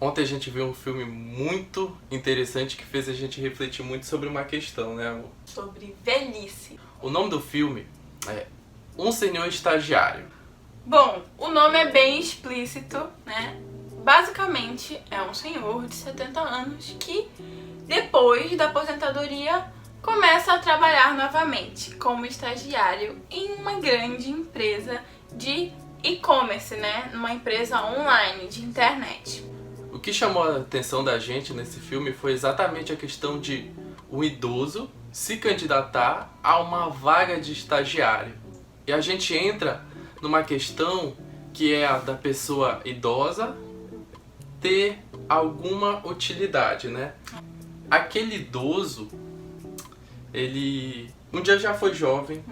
Ontem a gente viu um filme muito interessante que fez a gente refletir muito sobre uma questão, né, amor? Sobre velhice. O nome do filme é Um Senhor Estagiário. Bom, o nome é bem explícito, né? Basicamente, é um senhor de 70 anos que, depois da aposentadoria, começa a trabalhar novamente como estagiário em uma grande empresa de e-commerce, né? Numa empresa online de internet. O que chamou a atenção da gente nesse filme foi exatamente a questão de um idoso se candidatar a uma vaga de estagiário. E a gente entra numa questão que é a da pessoa idosa ter alguma utilidade, né? Aquele idoso, ele um dia já foi jovem,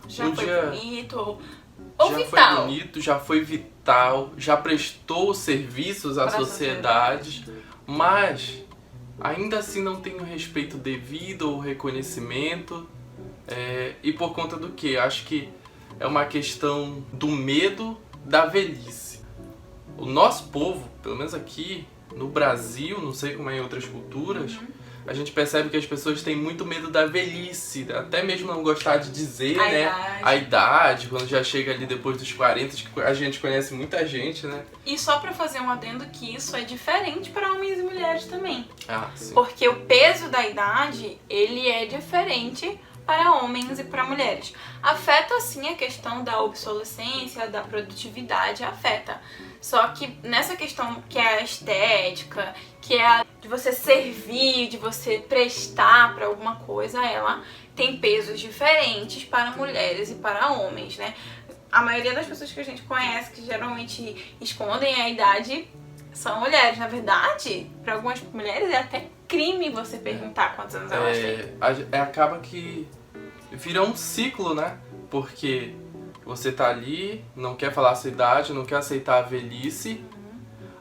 Já um foi dia bonito ou já vital. foi bonito, já foi vital, já prestou serviços à Para a sociedade, mas ainda assim não tem o respeito devido ou reconhecimento. E por conta do quê? Acho que é uma questão do medo da velhice. O nosso povo, pelo menos aqui no Brasil, não sei como é em outras culturas, a gente percebe que as pessoas têm muito medo da velhice, até mesmo não gostar de dizer, A né? idade. A idade, quando já chega ali depois dos 40, que a gente conhece muita gente, né? E só pra fazer um adendo que isso é diferente para homens e mulheres também. Ah, sim. Porque o peso da idade, ele é diferente para homens e para mulheres. Afeta sim a questão da obsolescência, da produtividade, afeta. Só que nessa questão que é a estética, que é a de você servir, de você prestar para alguma coisa, ela tem pesos diferentes para mulheres e para homens, né? A maioria das pessoas que a gente conhece que geralmente escondem a idade são mulheres. Na verdade, para algumas mulheres é até crime você perguntar quantos anos elas têm. Acaba que vira um ciclo, né? Porque você tá ali, não quer falar a sua idade, não quer aceitar a velhice,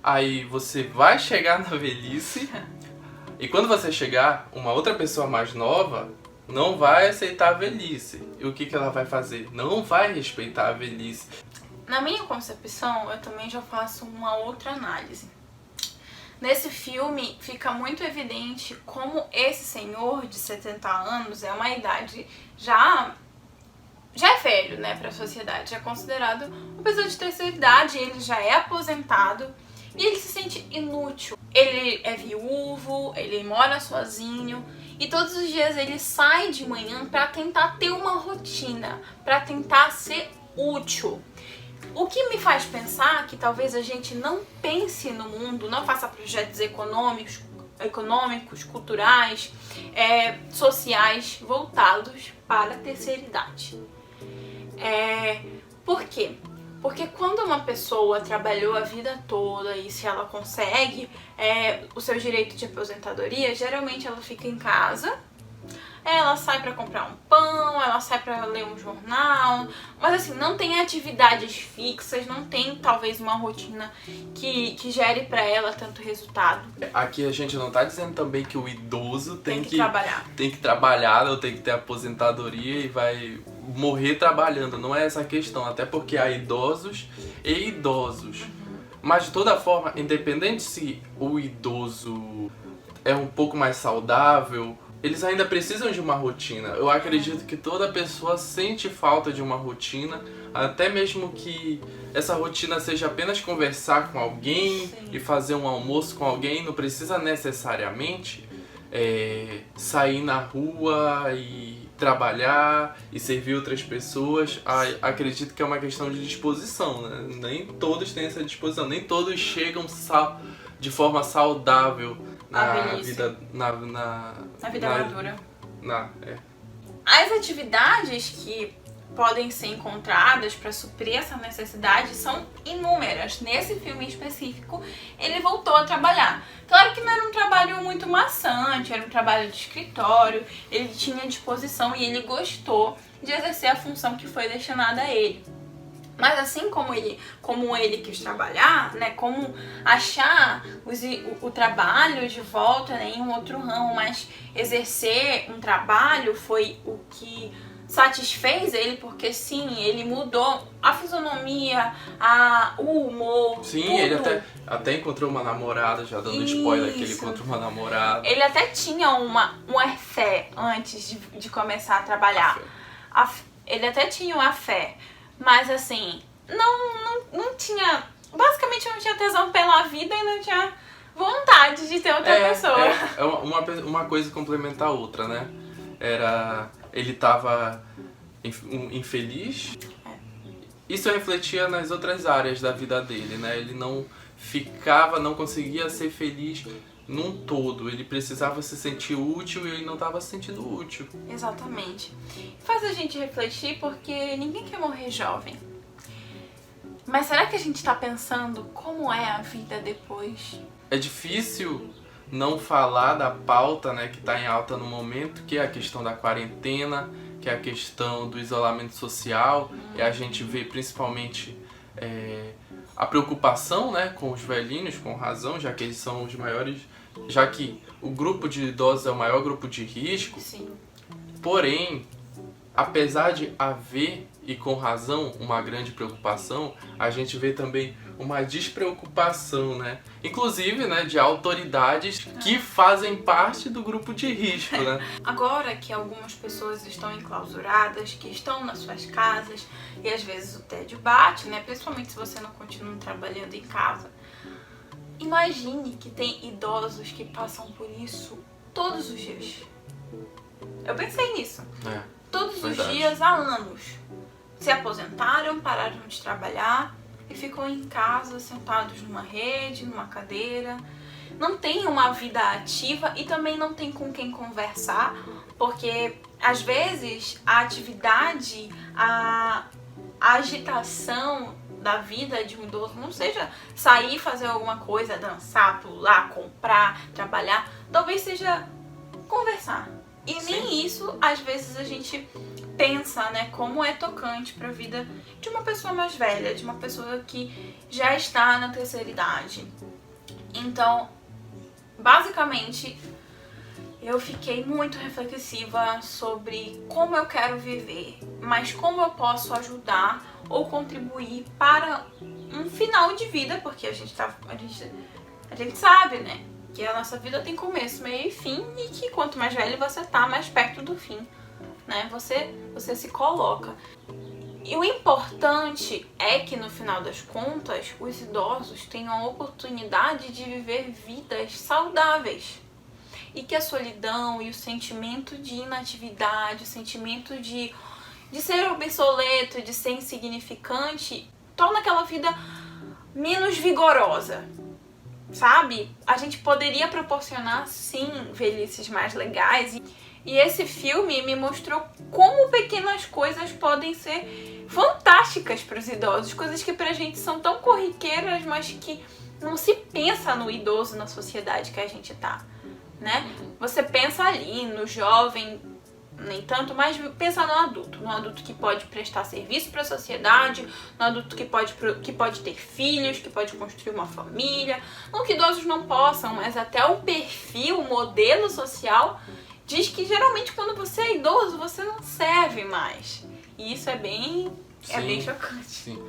aí você vai chegar na velhice, e quando você chegar, uma outra pessoa mais nova não vai aceitar a velhice. E o que ela vai fazer? Não vai respeitar a velhice. Na minha concepção, eu também já faço uma outra análise. Nesse filme fica muito evidente como esse senhor de 70 anos é uma idade já é velho, né, para a sociedade. Já é considerado uma pessoa de terceira idade, ele já é aposentado e ele se sente inútil. Ele é viúvo, ele mora sozinho e todos os dias ele sai de manhã para tentar ter uma rotina, para tentar ser útil. O que me faz pensar que talvez a gente não pense no mundo, não faça projetos econômicos, culturais, sociais voltados para a terceira idade. Por quê? Porque quando uma pessoa trabalhou a vida toda e se ela consegue o seu direito de aposentadoria, geralmente ela fica em casa. Ela sai pra comprar um pão, ela sai pra ler um jornal, mas assim, não tem atividades fixas, não tem talvez uma rotina que gere pra ela tanto resultado. Aqui a gente não tá dizendo também que o idoso tem que trabalhar. Tem que trabalhar, ou tem que ter aposentadoria e vai morrer trabalhando. Não é essa a questão, até porque há idosos e idosos. Mas de toda forma, independente se o idoso é um pouco mais saudável, eles ainda precisam de uma rotina. Eu acredito que toda pessoa sente falta de uma rotina, até mesmo que essa rotina seja apenas conversar com alguém. Sim. E fazer um almoço com alguém, não precisa necessariamente sair na rua e trabalhar e servir outras pessoas. Acredito que é uma questão de disposição, né? Nem todos têm essa disposição, nem todos chegam de forma saudável na vida, na vida madura. É. As atividades que podem ser encontradas para suprir essa necessidade são inúmeras. Nesse filme específico, ele voltou a trabalhar. Claro que não era um trabalho muito maçante, era um trabalho de escritório, ele tinha disposição e ele gostou de exercer a função que foi destinada a ele. Mas assim como ele quis trabalhar, né, como achar o trabalho de volta, né, em um outro ramo, mas exercer um trabalho foi o que satisfez ele, porque sim, ele mudou a fisionomia, o humor, Sim, tudo. ele até encontrou uma namorada, já dando spoiler que ele Isso. encontrou uma namorada. Ele até tinha uma fé antes de começar a trabalhar. Ele até tinha uma fé, mas assim, não tinha, basicamente não tinha tesão pela vida e não tinha vontade de ter outra pessoa. Uma coisa complementa a outra, né? Ele tava infeliz. Isso refletia nas outras áreas da vida dele, né? Ele não conseguia ser feliz num todo. Ele precisava se sentir útil e ele não estava se sentindo útil. Exatamente. Faz a gente refletir porque ninguém quer morrer jovem. Mas será que a gente tá pensando como é a vida depois? É difícil não falar da pauta, né, que está em alta no momento, que é a questão da quarentena, que é a questão do isolamento social, e a gente vê principalmente a preocupação, né, com os velhinhos, com razão, já que eles são os maiores, já que o grupo de idosos é o maior grupo de risco. Sim. Porém, apesar de haver, e com razão, uma grande preocupação, a gente vê também uma despreocupação, né? Inclusive, né, de autoridades que fazem parte do grupo de risco, né? Agora que algumas pessoas estão enclausuradas, que estão nas suas casas, e às vezes o tédio bate, né? Principalmente se você não continua trabalhando em casa. Imagine que tem idosos que passam por isso todos os dias. Eu pensei nisso. Todos os dias há anos. Se aposentaram, pararam de trabalhar e ficam em casa sentados numa rede, numa cadeira. Não tem uma vida ativa e também não tem com quem conversar, porque às vezes a atividade, a agitação da vida de um idoso não seja sair, fazer alguma coisa, dançar, pular, comprar, trabalhar, talvez seja conversar. E nem isso, às vezes, a gente pensa, né, como é tocante para a vida de uma pessoa mais velha, de uma pessoa que já está na terceira idade. Então, basicamente, eu fiquei muito reflexiva sobre como eu quero viver, mas como eu posso ajudar ou contribuir para um final de vida, porque a gente sabe, né, que a nossa vida tem começo, meio e fim, e que quanto mais velho você tá, mais perto do fim, né? Você se coloca. E o importante é que, no final das contas, os idosos tenham a oportunidade de viver vidas saudáveis. E que a solidão e o sentimento de inatividade, o sentimento de ser obsoleto, de ser insignificante, torna aquela vida menos vigorosa. Sabe? A gente poderia proporcionar, sim, velhices mais legais. E esse filme me mostrou como pequenas coisas podem ser fantásticas para os idosos. Coisas que pra gente são tão corriqueiras, mas que não se pensa no idoso na sociedade que a gente tá, né? Você pensa ali no jovem, nem tanto, mas pensa no adulto que pode prestar serviço para a sociedade, no adulto que pode ter filhos, que pode construir uma família. Não que idosos não possam, mas até o perfil, o modelo social diz que geralmente quando você é idoso você não serve mais. E isso é bem chocante. Sim.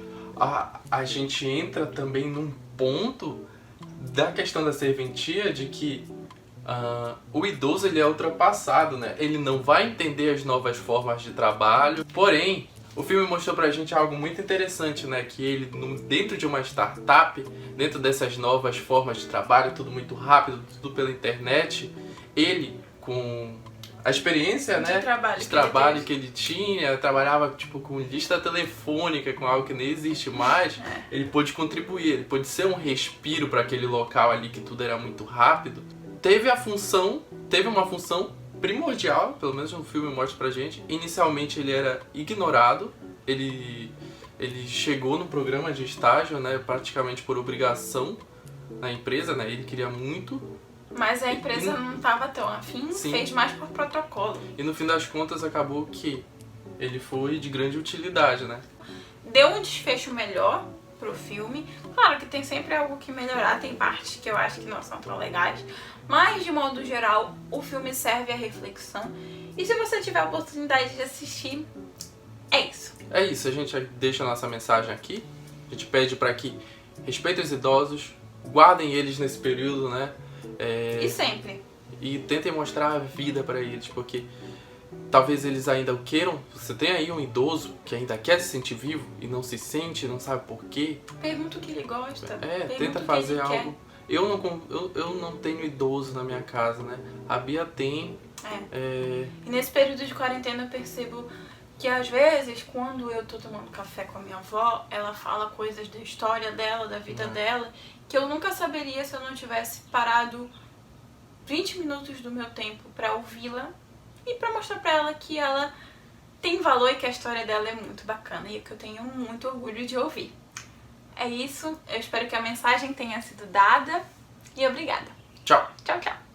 A gente entra também num ponto da questão da serventia de que o idoso ele é ultrapassado, né? Ele não vai entender as novas formas de trabalho. Porém, o filme mostrou pra gente algo muito interessante, né? Que ele, dentro de uma startup, dentro dessas novas formas de trabalho, tudo muito rápido, tudo pela internet, ele, com a experiência, né, de trabalho que ele tinha, trabalhava tipo com lista telefônica, com algo que nem existe mais, ele pôde contribuir, ele pôde ser um respiro para aquele local ali que tudo era muito rápido. Teve uma função primordial, pelo menos no filme mostra pra gente. Inicialmente ele era ignorado, ele chegou no programa de estágio, né, praticamente por obrigação na empresa, né, ele queria muito. Mas a empresa não estava tão afim, fez mais por protocolo. E no fim das contas acabou que ele foi de grande utilidade, né? Deu um desfecho melhor pro filme. Claro que tem sempre algo que melhorar, tem partes que eu acho que não são tão legais, mas de modo geral o filme serve à reflexão. E se você tiver a oportunidade de assistir, é isso. É isso, a gente deixa a nossa mensagem aqui. A gente pede para que respeitem os idosos, guardem eles nesse período, né? E sempre. E tentem mostrar a vida para eles, porque talvez eles ainda o queiram. Você tem aí um idoso que ainda quer se sentir vivo e não se sente, não sabe por quê. Pergunta o que ele gosta. Tenta fazer algo. Eu não tenho idoso na minha casa, né? A Bia tem. E nesse período de quarentena eu percebo que às vezes, quando eu tô tomando café com a minha avó, ela fala coisas da história dela, da vida dela, que eu nunca saberia se eu não tivesse parado 20 minutos do meu tempo pra ouvi-la e pra mostrar pra ela que ela tem valor e que a história dela é muito bacana e que eu tenho muito orgulho de ouvir. É isso, eu espero que a mensagem tenha sido dada e obrigada. Tchau. Tchau, tchau.